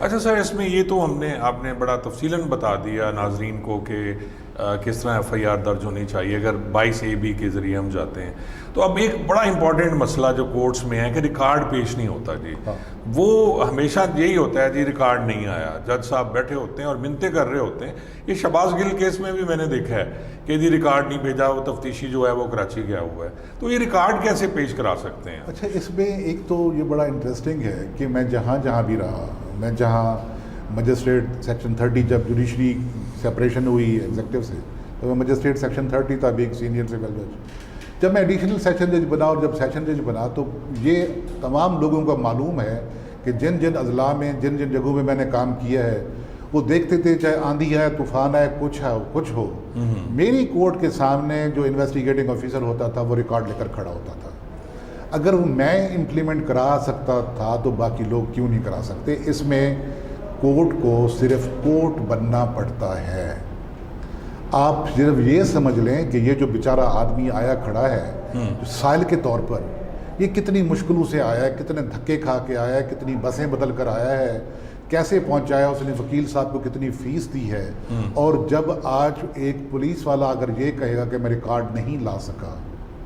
اچھا سر، اس میں یہ تو آپ نے بڑا تفصیلاً بتا دیا ناظرین کو کہ کس طرح ایف آئی آر درج ہونی چاہیے اگر 22AB کے ذریعے ہم جاتے ہیں. تو اب ایک بڑا امپورٹنٹ مسئلہ جو کورٹس میں ہے کہ ریکارڈ پیش نہیں ہوتا جی. وہ ہمیشہ یہی ہوتا ہے جی، ریکارڈ نہیں آیا، جج صاحب بیٹھے ہوتے ہیں اور منتیں کر رہے ہوتے ہیں. یہ شہباز گل کیس میں بھی میں نے دیکھا ہے کہ جی ریکارڈ نہیں بھیجا، وہ تفتیشی جو ہے وہ کراچی گیا ہوا ہے. تو یہ ریکارڈ کیسے پیش کرا سکتے ہیں؟ اچھا، اس میں ایک تو یہ بڑا انٹرسٹنگ ہے کہ میں جہاں بھی رہا، میں جہاں مجسٹریٹ سیکشن 30 جب جوڈیشری سپریشن ہوئی ایگزیکٹو سے، تو میں مجسٹریٹ سیکشن 30 تھا، بھی ایک سینئر سول جج. جب میں ایڈیشنل سیشن جج بنا اور جب سیشن جج بنا تو یہ تمام لوگوں کو معلوم ہے کہ جن جن اضلاع میں جن جن جگہوں میں میں نے کام کیا ہے وہ دیکھتے تھے، چاہے آندھی ہے، طوفان ہے، کچھ ہو، میری کورٹ کے سامنے جو انویسٹیگیٹنگ آفیسر ہوتا تھا وہ ریکارڈ لے کر کھڑا ہوتا تھا. اگر وہ میں امپلیمنٹ کرا سکتا تھا تو باقی لوگ کیوں نہیں کرا سکتے؟ اس میں کورٹ کو صرف کورٹ بننا پڑتا ہے. آپ صرف یہ سمجھ لیں کہ یہ جو بیچارہ آدمی آیا کھڑا ہے سائل کے طور پر، یہ کتنی مشکلوں سے آیا ہے، کتنے دھکے کھا کے آیا ہے، کتنی بسیں بدل کر آیا ہے، کیسے پہنچایا، اس نے وکیل صاحب کو کتنی فیس دی ہے. اور جب آج ایک پولیس والا اگر یہ کہے گا کہ میں ریکارڈ نہیں لا سکا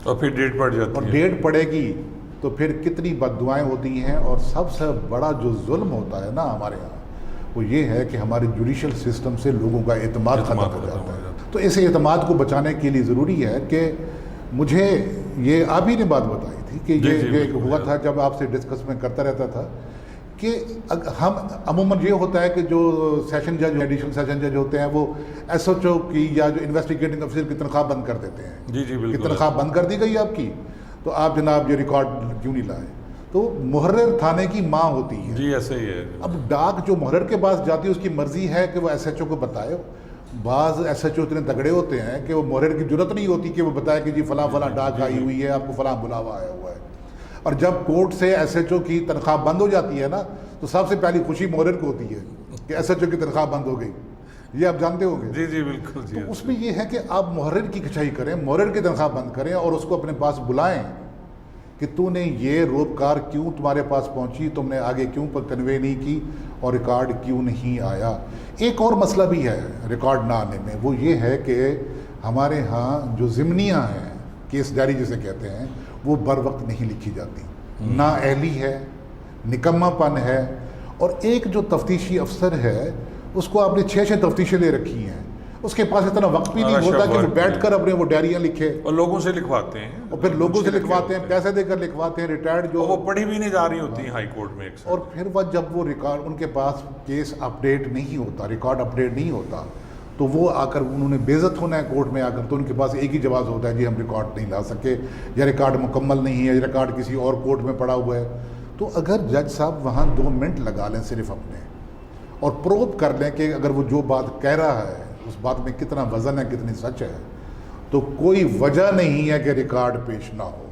اور پھر ڈیٹ پڑ جاتی ہے، اور ڈیٹ پڑے گی، تو پھر کتنی بد دعائیں ہوتی ہیں. اور سب سے بڑا جو ظلم ہوتا ہے نا ہمارے یہاں، وہ یہ ہے کہ ہمارے جوڈیشل سسٹم سے لوگوں کا اعتماد ختم ہو جاتا ہے. تو اس اعتماد کو بچانے کے لیے ضروری ہے کہ مجھے یہ آپ ہی نے بات بتائی تھی کہ یہ ہوا تھا جب آپ سے ڈسکس میں کرتا رہتا تھا کہ ہم عموماً یہ ہوتا ہے کہ جو سیشن جج ایڈیشنل سیشن جج ہوتے ہیں وہ ایس ایچ او کی یا جو انویسٹیگیٹنگ افسر کی تنخواہ بند کر دیتے ہیں. جی جی بالکل، تنخواہ بند کر دی گئی آپ کی، تو آپ جناب یہ ریکارڈ کیوں نہیں لائے؟ تو محرر تھانے کی ماں ہوتی ہے. جی ایسے ہی ہے. اب ڈاک جو محرر کے پاس جاتی ہے اس کی مرضی ہے کہ وہ ایس ایچ او کو بتائے. بعض ایس ایچ او اتنے تگڑے ہوتے ہیں کہ وہ محرر کی ضرورت نہیں ہوتی کہ وہ بتائے کہ جی فلاں فلاں ڈاک آئی ہوئی ہے، آپ کو فلاں بلاوا آیا ہوا ہے. اور جب کورٹ سے ایس ایچ او کی تنخواہ بند ہو جاتی ہے نا، تو سب سے پہلی خوشی محرر کو ہوتی ہے کہ ایس ایچ او کی تنخواہ بند ہو گئی. یہ آپ جانتے ہوں گے. جی جی بالکل. جی تو اس میں یہ ہے کہ آپ محرر کی کچھائی کریں، محرر کی تنخواہ بند کریں اور اس کو اپنے پاس بلائیں کہ تو نے یہ روپکار کیوں تمہارے پاس پہنچی، تم نے آگے کیوں کنوے نہیں کی اور ریکارڈ کیوں نہیں آیا. ایک اور مسئلہ بھی ہے ریکارڈ نہ آنے میں، وہ یہ ہے کہ ہمارے ہاں جو ضمنیاں ہیں، کیس ڈائری جسے کہتے ہیں، وہ بر وقت نہیں لکھی جاتی. نااہلی ہے، نکما پن ہے. اور ایک جو تفتیشی افسر ہے اس کو آپ نے 6 تفتیشیں لے رکھی ہیں، اس کے پاس اتنا وقت بھی نہیں ہوتا کہ وہ بیٹھ کر اپنے وہ ڈائریاں لکھے اور لوگوں سے لکھواتے ہیں، اور پھر لوگوں سے لکھواتے ہیں، پیسے دے کر لکھواتے ہیں. ریٹائرڈ جو وہ پڑھی بھی نہیں جا رہی ہوتی ہائی کورٹ میں. اور پھر وہ جب وہ ریکارڈ ان کے پاس کیس اپڈیٹ نہیں ہوتا، ریکارڈ اپڈیٹ نہیں ہوتا، تو وہ آ کر انہوں نے بے عزت ہونا ہے کورٹ میں آ کر. تو ان کے پاس ایک ہی جواز ہوتا ہے، جی ہم ریکارڈ نہیں لا سکے، یا ریکارڈ مکمل نہیں ہے، یا ریکارڈ کسی اور کورٹ میں پڑا ہوا ہے. تو اگر جج صاحب وہاں 2 منٹ لگا لیں صرف اپنے اور پروب کر لیں کہ اگر وہ جو بات کہہ رہا ہے اس بات میں کتنا وزن ہے، کتنی سچ ہے، تو کوئی وجہ نہیں ہے کہ ریکارڈ پیش نہ ہو.